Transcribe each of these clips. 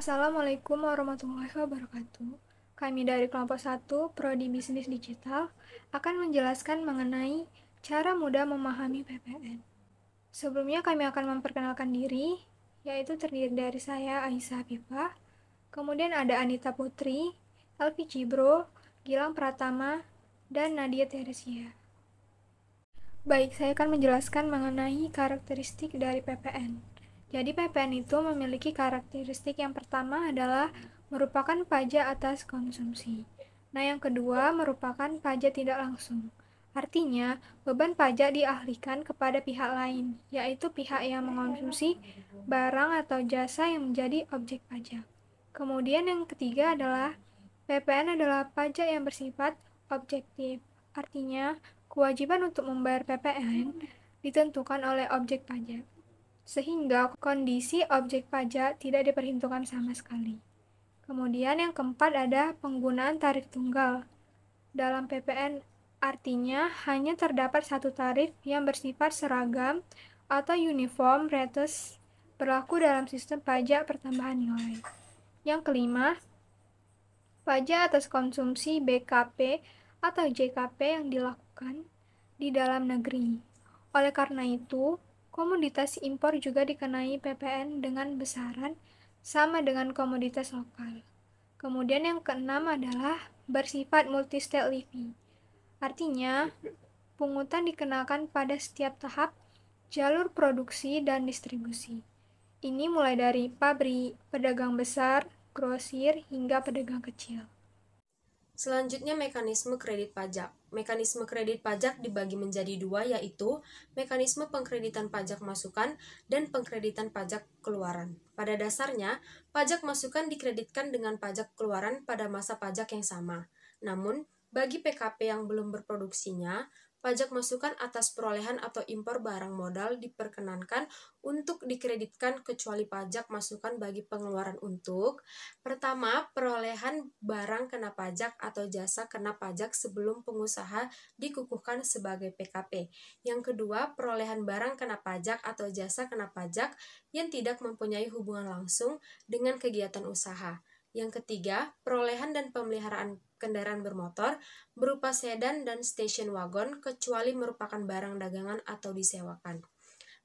Assalamualaikum warahmatullahi wabarakatuh. Kami dari kelompok 1 Prodi Bisnis Digital akan menjelaskan mengenai cara mudah memahami PPN. Sebelumnya kami akan memperkenalkan diri, yaitu terdiri dari saya Aisyah Hafifah, kemudian ada Anita Putri, Elvi Cibro, Gilang Pratama, dan Nadia Teresia. Baik, saya akan menjelaskan mengenai karakteristik dari PPN. Jadi PPN itu memiliki karakteristik yang pertama adalah merupakan pajak atas konsumsi. Nah, yang kedua merupakan pajak tidak langsung. Artinya, beban pajak dialihkan kepada pihak lain, yaitu pihak yang mengonsumsi barang atau jasa yang menjadi objek pajak. Kemudian yang ketiga adalah PPN adalah pajak yang bersifat objektif. Artinya, kewajiban untuk membayar PPN ditentukan oleh objek pajak, sehingga kondisi objek pajak tidak diperhitungkan sama sekali. Kemudian yang keempat ada penggunaan tarif tunggal. Dalam PPN artinya hanya terdapat satu tarif yang bersifat seragam atau uniform rates berlaku dalam sistem pajak pertambahan nilai. Yang kelima, pajak atas konsumsi BKP atau JKP yang dilakukan di dalam negeri. Oleh karena itu, komoditas impor juga dikenai PPN dengan besaran sama dengan komoditas lokal. Kemudian yang keenam adalah bersifat multi-state levy. Artinya, pungutan dikenakan pada setiap tahap jalur produksi dan distribusi. Ini mulai dari pabrik, pedagang besar, grosir, hingga pedagang kecil. Selanjutnya mekanisme kredit pajak. Mekanisme kredit pajak dibagi menjadi dua, yaitu mekanisme pengkreditan pajak masukan dan pengkreditan pajak keluaran. Pada dasarnya, pajak masukan dikreditkan dengan pajak keluaran pada masa pajak yang sama. Namun, bagi PKP yang belum berproduksinya, pajak masukan atas perolehan atau impor barang modal diperkenankan untuk dikreditkan kecuali pajak masukan bagi pengeluaran untuk: pertama, perolehan barang kena pajak atau jasa kena pajak sebelum pengusaha dikukuhkan sebagai PKP. Yang kedua, perolehan barang kena pajak atau jasa kena pajak yang tidak mempunyai hubungan langsung dengan kegiatan usaha. Yang ketiga, perolehan dan pemeliharaan kendaraan bermotor berupa sedan dan station wagon kecuali merupakan barang dagangan atau disewakan.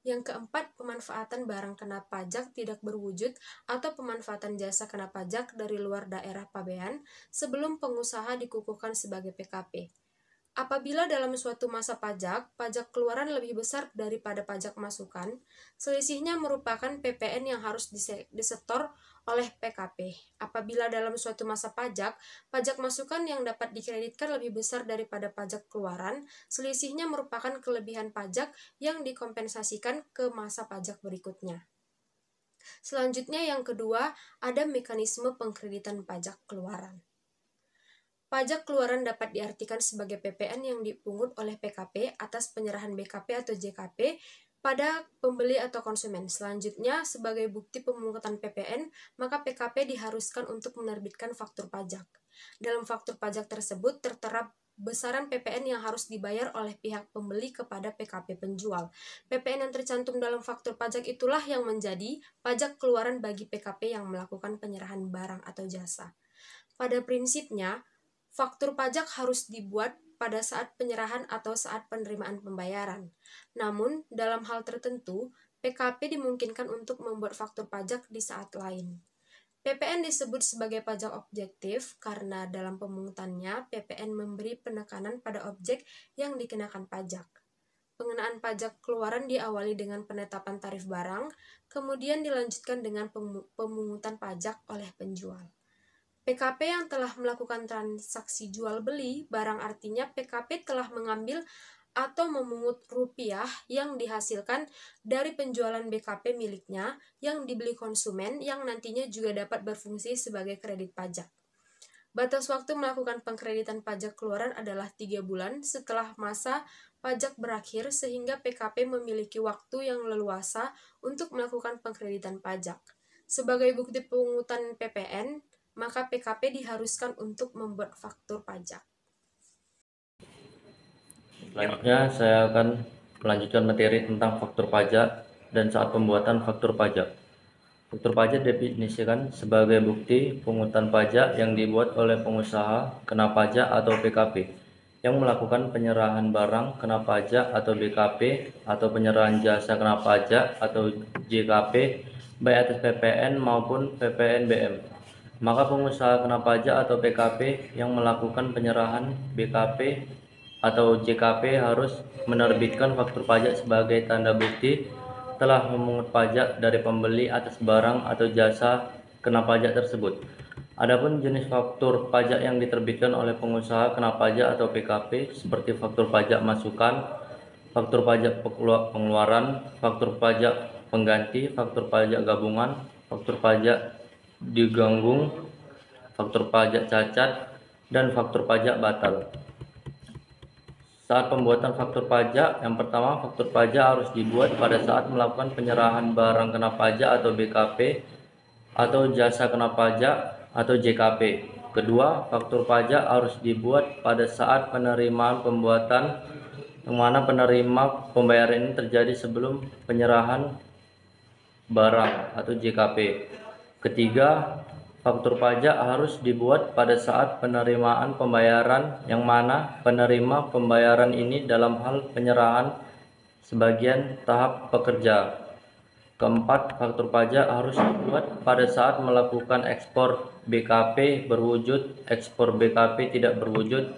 Yang keempat, pemanfaatan barang kena pajak tidak berwujud atau pemanfaatan jasa kena pajak dari luar daerah pabean sebelum pengusaha dikukuhkan sebagai PKP. Apabila dalam suatu masa pajak, pajak keluaran lebih besar daripada pajak masukan, selisihnya merupakan PPN yang harus disetor oleh PKP. Apabila dalam suatu masa pajak, pajak masukan yang dapat dikreditkan lebih besar daripada pajak keluaran, selisihnya merupakan kelebihan pajak yang dikompensasikan ke masa pajak berikutnya. Selanjutnya yang kedua, ada mekanisme pengkreditan pajak keluaran. Pajak keluaran dapat diartikan sebagai PPN yang dipungut oleh PKP atas penyerahan BKP atau JKP pada pembeli atau konsumen. Selanjutnya, sebagai bukti pemungutan PPN, maka PKP diharuskan untuk menerbitkan faktur pajak. Dalam faktur pajak tersebut tertera besaran PPN yang harus dibayar oleh pihak pembeli kepada PKP penjual. PPN yang tercantum dalam faktur pajak itulah yang menjadi pajak keluaran bagi PKP yang melakukan penyerahan barang atau jasa. Pada prinsipnya, faktur pajak harus dibuat pada saat penyerahan atau saat penerimaan pembayaran. Namun, dalam hal tertentu, PKP dimungkinkan untuk membuat faktur pajak di saat lain. PPN disebut sebagai pajak objektif karena dalam pemungutannya PPN memberi penekanan pada objek yang dikenakan pajak. Pengenaan pajak keluaran diawali dengan penetapan tarif barang, kemudian dilanjutkan dengan pemungutan pajak oleh penjual. PKP yang telah melakukan transaksi jual beli barang artinya PKP telah mengambil atau memungut rupiah yang dihasilkan dari penjualan BKP miliknya yang dibeli konsumen yang nantinya juga dapat berfungsi sebagai kredit pajak. Batas waktu melakukan pengkreditan pajak keluaran adalah 3 bulan setelah masa pajak berakhir sehingga PKP memiliki waktu yang leluasa untuk melakukan pengkreditan pajak. Sebagai bukti pemungutan PPN, maka PKP diharuskan untuk membuat faktur pajak. Selanjutnya saya akan melanjutkan materi tentang faktur pajak dan saat pembuatan faktur pajak. Faktur pajak definisikan sebagai bukti pungutan pajak yang dibuat oleh pengusaha kena pajak atau PKP yang melakukan penyerahan barang kena pajak atau BKP atau penyerahan jasa kena pajak atau JKP baik atas PPN maupun PPNBM. Maka pengusaha kena pajak atau PKP yang melakukan penyerahan BKP atau JKP harus menerbitkan faktur pajak sebagai tanda bukti telah memungut pajak dari pembeli atas barang atau jasa kena pajak tersebut. Adapun jenis faktur pajak yang diterbitkan oleh pengusaha kena pajak atau PKP seperti faktur pajak masukan, faktur pajak pengeluaran, faktur pajak pengganti, faktur pajak gabungan, faktur pajak diganggung, faktur pajak cacat, dan faktur pajak batal. Saat pembuatan faktur pajak, yang pertama faktur pajak harus dibuat pada saat melakukan penyerahan barang kena pajak atau BKP atau jasa kena pajak atau JKP. Kedua, faktur pajak harus dibuat pada saat penerimaan pembuatan yang mana penerima pembayaran ini terjadi sebelum penyerahan barang atau JKP. Ketiga, faktur pajak harus dibuat pada saat penerimaan pembayaran yang mana penerima pembayaran ini dalam hal penyerahan sebagian tahap pekerja. Keempat, faktur pajak harus dibuat pada saat melakukan ekspor BKP berwujud, ekspor BKP tidak berwujud,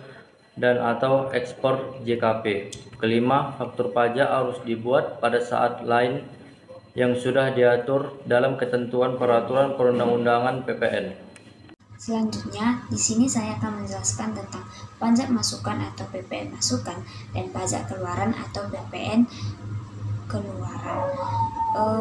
dan atau ekspor JKP. Kelima, faktur pajak harus dibuat pada saat lain yang sudah diatur dalam ketentuan peraturan perundang-undangan PPN. Selanjutnya, di sini saya akan menjelaskan tentang pajak masukan atau PPN masukan dan pajak keluaran atau PPN keluaran.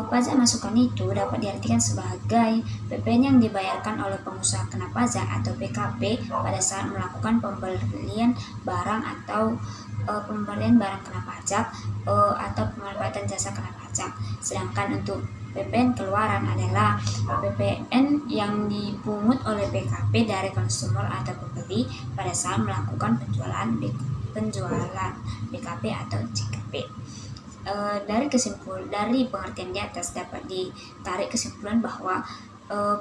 Pajak masukan itu dapat diartikan sebagai PPN yang dibayarkan oleh pengusaha kena pajak atau PKP pada saat melakukan pembelian barang atau pembelian barang kena pajak atau pemanfaatan jasa kena pajak. Sedangkan untuk PPN keluaran adalah PPN yang dipungut oleh PKP dari konsumer atau pembeli pada saat melakukan penjualan BKP atau JKP. Dari pengertian di atas dapat ditarik kesimpulan bahwa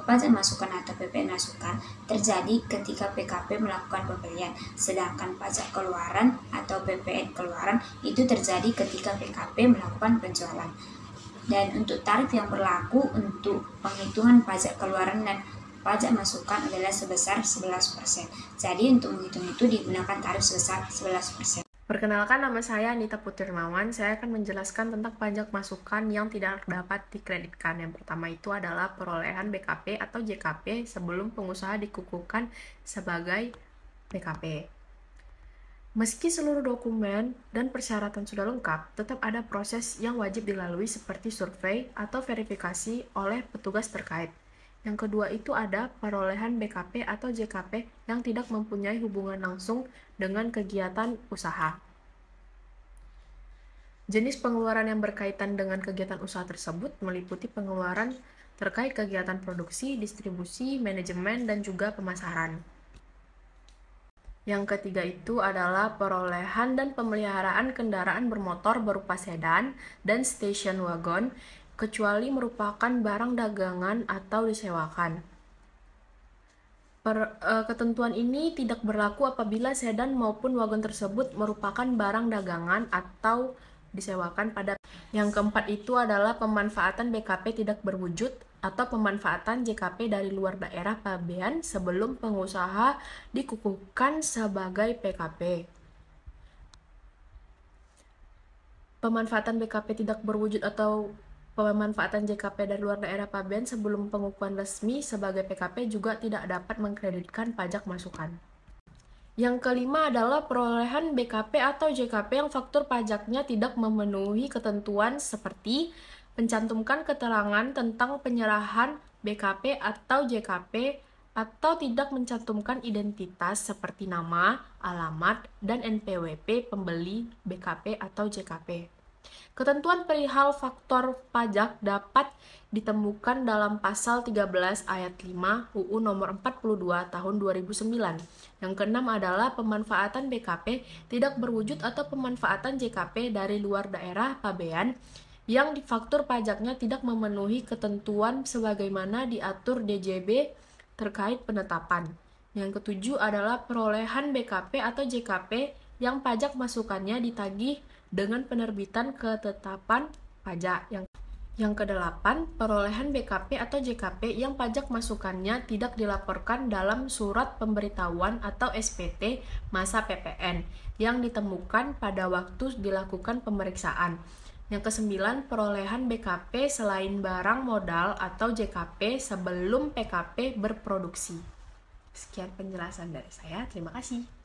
pajak masukan atau PPN masukan terjadi ketika PKP melakukan pembelian, sedangkan pajak keluaran atau PPN keluaran itu terjadi ketika PKP melakukan penjualan. Dan untuk tarif yang berlaku untuk penghitungan pajak keluaran dan pajak masukan adalah sebesar 11%. Jadi untuk menghitung itu digunakan tarif sebesar 11%. Perkenalkan, nama saya Anita Putirmawan. Saya akan menjelaskan tentang pajak masukan yang tidak dapat dikreditkan. Yang pertama itu adalah perolehan BKP atau JKP sebelum pengusaha dikukuhkan sebagai PKP. Meski seluruh dokumen dan persyaratan sudah lengkap, tetap ada proses yang wajib dilalui seperti survei atau verifikasi oleh petugas terkait. Yang kedua itu ada perolehan BKP atau JKP yang tidak mempunyai hubungan langsung dengan kegiatan usaha. Jenis pengeluaran yang berkaitan dengan kegiatan usaha tersebut meliputi pengeluaran terkait kegiatan produksi, distribusi, manajemen, dan juga pemasaran. Yang ketiga itu adalah perolehan dan pemeliharaan kendaraan bermotor berupa sedan dan station wagon, kecuali merupakan barang dagangan atau disewakan. Ketentuan ini tidak berlaku apabila sedan maupun wagon tersebut merupakan barang dagangan atau disewakan pada. Yang keempat itu adalah pemanfaatan BKP tidak berwujud atau pemanfaatan JKP dari luar daerah pabean sebelum pengusaha dikukuhkan sebagai PKP. Pemanfaatan BKP tidak berwujud atau pemanfaatan JKP dari luar daerah pabean sebelum pengukuhan resmi sebagai PKP juga tidak dapat mengkreditkan pajak masukan. Yang kelima adalah perolehan BKP atau JKP yang faktur pajaknya tidak memenuhi ketentuan seperti mencantumkan keterangan tentang penyerahan BKP atau JKP atau tidak mencantumkan identitas seperti nama, alamat, dan NPWP pembeli BKP atau JKP. Ketentuan perihal faktor pajak dapat ditemukan dalam pasal 13 ayat 5 UU nomor 42 tahun 2009. Yang keenam adalah pemanfaatan BKP tidak berwujud atau pemanfaatan JKP dari luar daerah pabean yang faktur pajaknya tidak memenuhi ketentuan sebagaimana diatur DJB terkait penetapan. Yang ketujuh adalah perolehan BKP atau JKP yang pajak masukannya ditagih dengan penerbitan ketetapan pajak. Yang kedelapan, perolehan BKP atau JKP yang pajak masukannya tidak dilaporkan dalam surat pemberitahuan atau SPT masa PPN yang ditemukan pada waktu dilakukan pemeriksaan. Yang kesembilan, perolehan BKP selain barang modal atau JKP sebelum PKP berproduksi. Sekian penjelasan dari saya. Terima kasih.